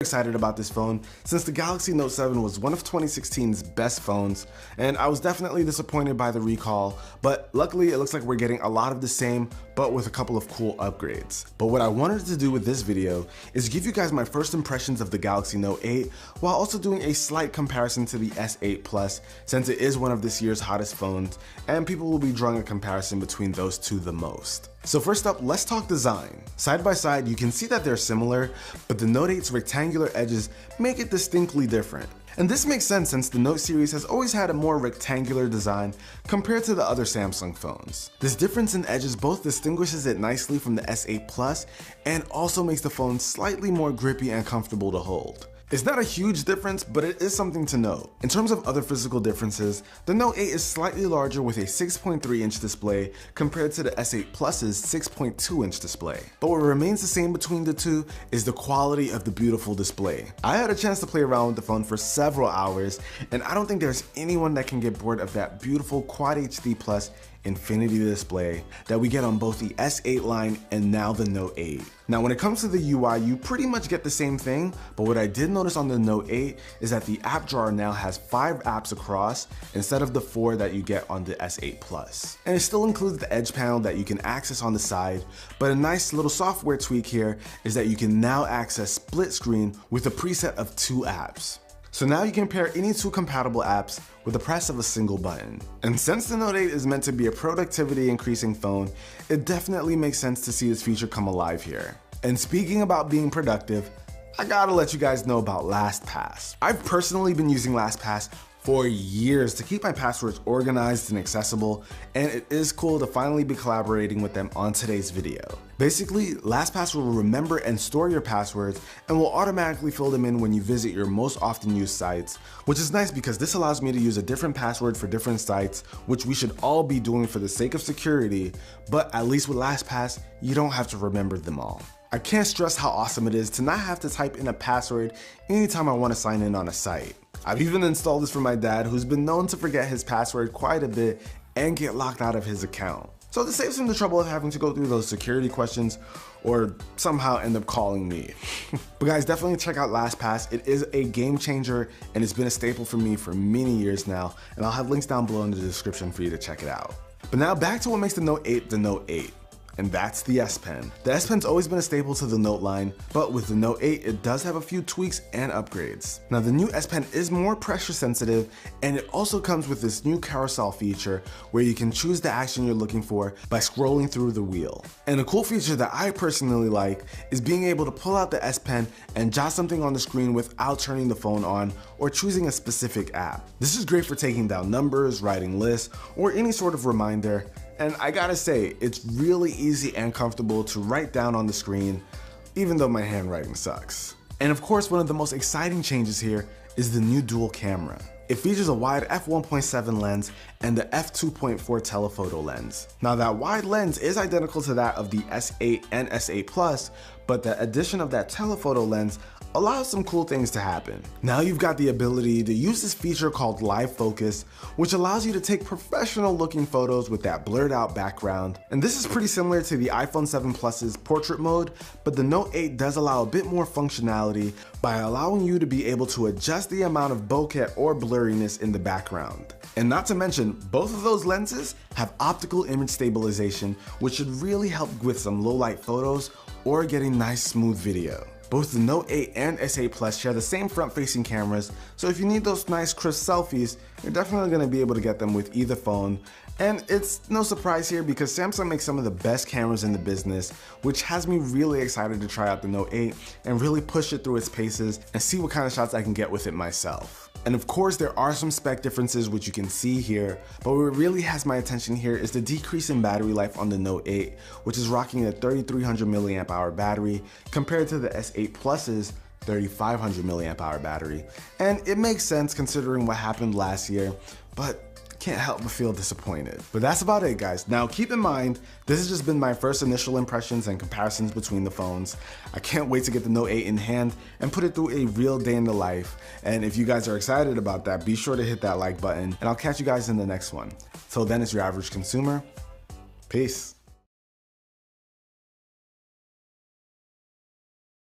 Excited about this phone since the Galaxy Note 7 was one of 2016's best phones, and I was definitely disappointed by the recall, but luckily it looks like we're getting a lot of the same but with a couple of cool upgrades. But what I wanted to do with this video is give you guys my first impressions of the Galaxy Note 8 while also doing a slight comparison to the S8 Plus since it is one of this year's hottest phones and people will be drawing a comparison between those two the most. So first up, let's talk design. Side by side, you can see that they're similar, but the Note 8's rectangular edges make it distinctly different. And this makes sense since the Note series has always had a more rectangular design compared to the other Samsung phones. This difference in edges both distinguishes it nicely from the S8 Plus and also makes the phone slightly more grippy and comfortable to hold. It's not a huge difference, but it is something to note. In terms of other physical differences, the Note 8 is slightly larger with a 6.3-inch display compared to the S8 Plus's 6.2-inch display. But what remains the same between the two is the quality of the beautiful display. I had a chance to play around with the phone for several hours, and I don't think there's anyone that can get bored of that beautiful Quad HD Plus Infinity display that we get on both the S8 line and now the Note 8. Now when it comes to the UI, you pretty much get the same thing, but what I did notice on the Note 8 is that the app drawer now has 5 apps across instead of the 4 that you get on the S8 Plus. And it still includes the Edge panel that you can access on the side, but a nice little software tweak here is that you can now access split screen with a preset of 2 apps. So now you can pair any 2 compatible apps with the press of a single button. And since the Note 8 is meant to be a productivity increasing phone, it definitely makes sense to see this feature come alive here. And speaking about being productive, I gotta let you guys know about LastPass. I've personally been using LastPass for years to keep my passwords organized and accessible, and it is cool to finally be collaborating with them on today's video. Basically, LastPass will remember and store your passwords and will automatically fill them in when you visit your most often used sites, which is nice because this allows me to use a different password for different sites, which we should all be doing for the sake of security, but at least with LastPass, you don't have to remember them all. I can't stress how awesome it is to not have to type in a password anytime I want to sign in on a site. I've even installed this for my dad, who's been known to forget his password quite a bit and get locked out of his account. So this saves him the trouble of having to go through those security questions or somehow end up calling me. But guys, definitely check out LastPass. It is a game changer and it's been a staple for me for many years now, and I'll have links down below in the description for you to check it out. But now back to what makes the Note 8 the Note 8. And that's the S Pen. The S Pen's always been a staple to the Note line, but with the Note 8, it does have a few tweaks and upgrades. Now the new S Pen is more pressure sensitive, and it also comes with this new carousel feature where you can choose the action you're looking for by scrolling through the wheel. And a cool feature that I personally like is being able to pull out the S Pen and jot something on the screen without turning the phone on or choosing a specific app. This is great for taking down numbers, writing lists, or any sort of reminder. And I gotta say, it's really easy and comfortable to write down on the screen, even though my handwriting sucks. And of course, one of the most exciting changes here is the new dual camera. It features a wide f1.7 lens and the f2.4 telephoto lens. Now that wide lens is identical to that of the S8 and S8 Plus, but the addition of that telephoto lens allows some cool things to happen. Now you've got the ability to use this feature called Live Focus, which allows you to take professional looking photos with that blurred out background. And this is pretty similar to the iPhone 7 Plus's portrait mode, but the Note 8 does allow a bit more functionality by allowing you to be able to adjust the amount of bokeh or blurriness in the background. And not to mention, both of those lenses have optical image stabilization, which should really help with some low light photos or getting nice smooth video. Both the Note 8 and S8 Plus share the same front-facing cameras, so if you need those nice crisp selfies, you're definitely going to be able to get them with either phone. And it's no surprise here because Samsung makes some of the best cameras in the business, which has me really excited to try out the Note 8 and really push it through its paces and see what kind of shots I can get with it myself. And of course, there are some spec differences which you can see here, but what really has my attention here is the decrease in battery life on the Note 8, which is rocking a 3300 mAh battery compared to the S8 Plus's 3500 mAh battery. And it makes sense considering what happened last year, but can't help but feel disappointed. But that's about it, guys. Now keep in mind, this has just been my first initial impressions and comparisons between the phones. I can't wait to get the Note 8 in hand and put it through a real day in the life. And if you guys are excited about that, be sure to hit that like button, and I'll catch you guys in the next one. Till then, it's your average consumer. Peace.